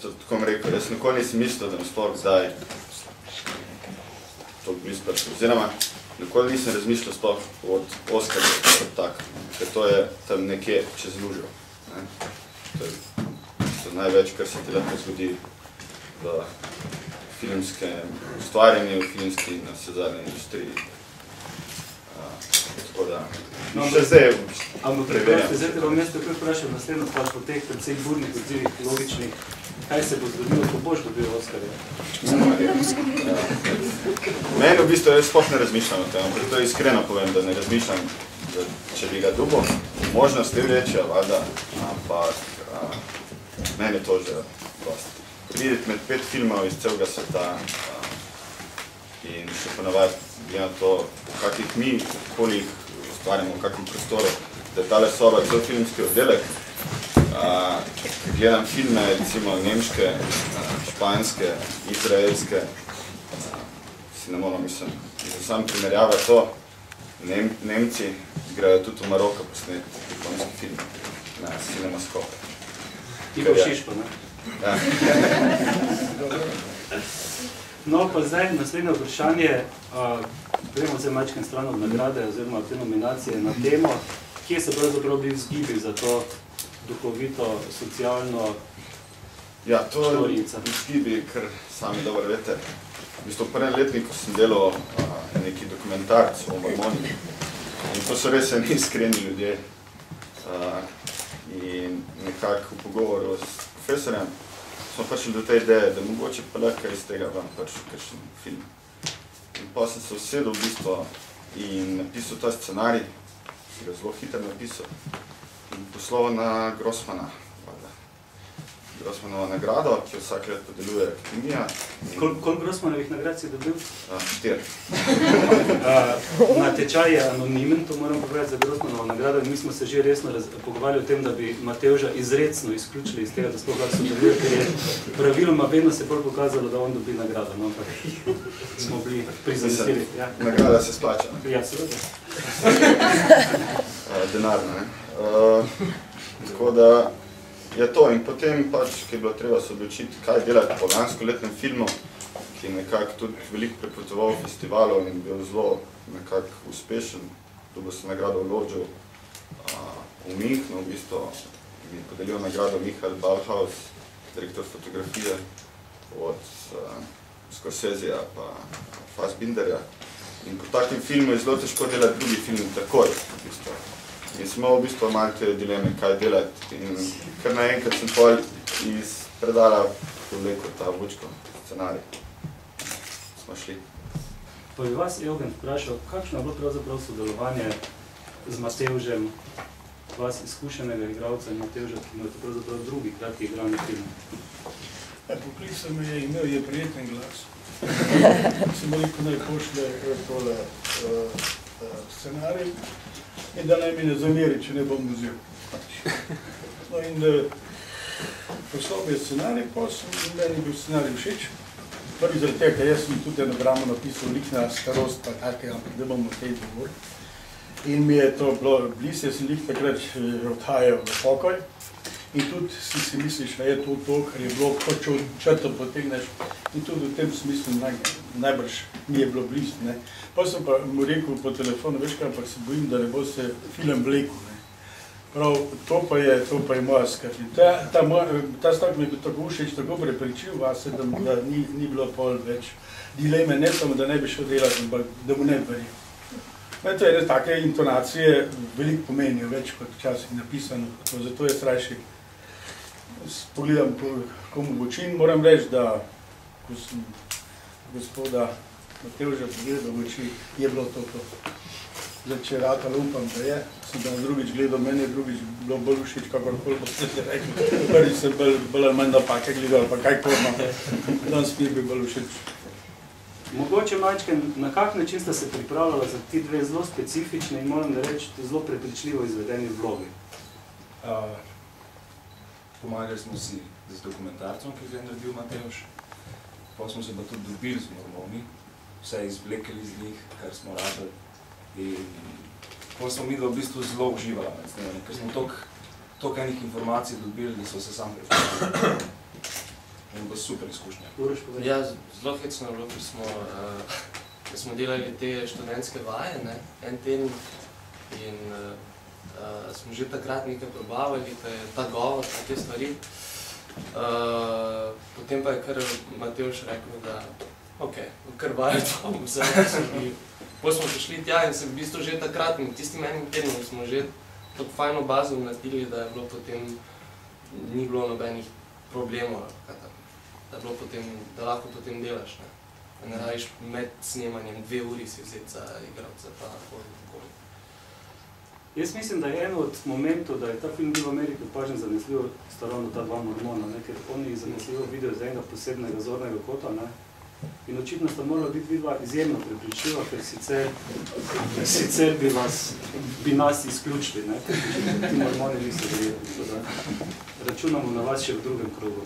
tako bom rekel, jaz nikoli nisem mislil, da bom sploh zdaj toliko blizu prišel. Oziroma, nikoli nisem razmišljal sploh od Oscarja kot tak, ker to je tam nekje čez lužo. To je največ, kar se ti lahko zgodi v filmskem ustvarjanju, v filmski na vsezadnji industriji. Tako da, še zdaj preverjam. Zdaj te bom jaz takoj vprašal naslednjo stvar po teh predvsej burnih odzivih, logičnih, kaj se bo zgodilo, ko boš dobil Oscarja? Meni v bistvu jaz sploh ne razmišljam o tem, ampak to iskreno povem, da ne razmišljam, da če bi ga dobil, možnost je večja, valjda, ampak meni je to že dosti. Videti med 5 filmov iz celega sveta in še ponavadi glede na to, v kakih mi okoljih ustvarjamo, v kakem prostoru, da je tale soba cel filmski oddelek. Gledam filme, recimo nemške, španske, izraelske, si ne moram, mislim, za sam primerjava to, Nemci grejo tudi v Maroko posneti japonski film, na Cinemascope. Ti pa Šiško, ne? Ja. No, pa zdaj naslednje vprašanje, gremo zdaj mačkem stran od nagrade oziroma te nominacije na temo, kje se pravzaprav bili vzgibi za to duhovito, socialno Ja, to je vzgibi, ker sami dobro veste. V bistvu v prvem letniku sem delal neki dokumentarc o Mormoni in to so res eni iskreni ljudje. In nekako v pogovoru s profesorjem smo prišli do te ideje, da mogoče pa lahko iz tega vam prišel kakšen film. In pa sem se usedel v bistvu in napisal ta scenarij, ki ga zelo hitro napisal, in poslal na Grossmana. Grossmanova nagrado, ki jo vsak let podeljuje Akademija. Koliko Grossmanovih nagrad si dobil? 4. Natečaj je anonimen, to moram povedati za Grossmanovo nagrado, in mi smo se že resno pogovarjali o tem, da bi Matevža izrecno izključili iz tega, da sploh lahko sodeluje, ker je praviloma vedno se bolj pokazalo, da on dobi nagrado, no, ampak smo bili prizadeti. Ja. Nagrada se splača. Ja, seveda. Denarno, ne? Tako da je to in potem pač, ki je bilo treba se odločiti, kaj delati po lanskoletnem filmu, ki je nekako tudi veliko prepotoval festivalov in bil zelo nekako uspešen. Dobil sem nagrado v Lodžu v Münchnu, v bistvu mi je podelil nagrado Michael Bauhaus, direktor fotografije od Scorseseja pa Fassbinderja. In po takem filmu je zelo težko delati drugi film takoj, v bistvu. In smo v bistvu malo te dileme, kaj delati. In kar naenkrat sem pol iz predala povlekel ta Vučko scenarij. Smo šli. Pa bi vas, Eugen, vprašal, kakšno je bilo pravzaprav sodelovanje z Matevžem, vas izkušenega igralca in Matevža, ki imate pravzaprav drugi kratki igrani film? Poklical me je imel, je prijeten glas. Sem rekel, naj pošlje tole scenarij in da naj mi ne zameri, če ne bom vzel. No in poslal mi je scenarij, in meni je bil scenarij všeč. Prvi zaradi tega, jaz sem tudi eno dramo napisal, likna starost, pa take, ampak da bom o tej govoril. In mi je to bilo blizu, jaz sem lik takrat odhajal v pokoj. In tudi si misliš, da je to, kar je bilo, ko črto potegneš. In tudi v tem smislu najbrž mi je bilo blizu. Pa sem pa mu rekel po telefonu, veš kaj, ampak se bojim, da ne bo se film vlekel. Prav, to pa je moja skrb. Ta stavek mi je tako všeč, tako prepričil vase, da ni bilo pol več dileme, ne samo, da ne bi šel delati, ampak da mu ne verjel. To je take intonacije veliko pomenijo, več kot včasih napisano, zato jaz rajši pogledam komu v oči in moram reči, da ko sem gospoda Matevža pogledal v oči, je bilo to. Zdaj, če ratalo upam, da je, sem da drugič gledal, meni je drugič bilo bolj všeč, kakorkoli boste se rekli. Prvi sem bolj ali manj napake gledal, pa kaj korno, danes mi je bil bolj všeč. Mogoče, Mačke, na kak način sta se pripravljala za ti dve zelo specifične in moram da reči, zelo prepričljivo izvedeni vlogi? Pomagali smo si z dokumentarcem, ki ga je naredil Matevž. Pa smo se pa tudi dobili z Mormoni, vse izvlekli iz njih, kar smo rabili. In pa smo mi v bistvu zelo uživali med snemami, ker smo toliko enih informacij dobili, da so se sam pripravili. super izkušnja. Uroš, povej. Ja, zelo hecno je bilo, ker smo delali te študentske vaje, ne, en teden in smo že takrat nekaj probavali, ta govor, te stvari. Potem pa je kar Matevž rekel, da kar vajati bomo vse. Potem smo prišli tja in se v bistvu že takrat, in tistim enim tednom smo že tako fajno bazo naredili, da je bilo potem, ni bilo nobenih problemov, da lahko potem delaš. Ne rajiš med snemanjem 2 uri si vzeti za igralca pa takoli. Jaz mislim, da je eno od momentov, da je ta film bil v Ameriki opažen zanesljivo, sta ravno ta dva mormona, ker oni zanesljivo vidijo z enega posebnega zornega kota, in očitno sta morala biti vidva izjemno prepričljiva, ker sicer bi nas izključili, ker ti mormoni niso verjetni. Računamo na vas še v drugem krogu.